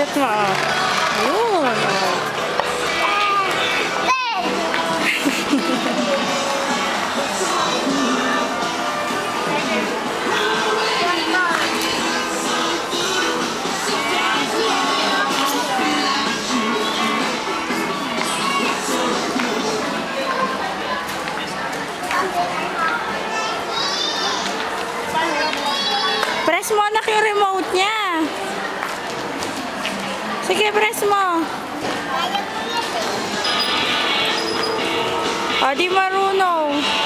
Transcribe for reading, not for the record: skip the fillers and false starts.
Pindot mo, oh. Ayun, oh. Press mo anak yung remote niya. Sige, press mo. O, di marunong.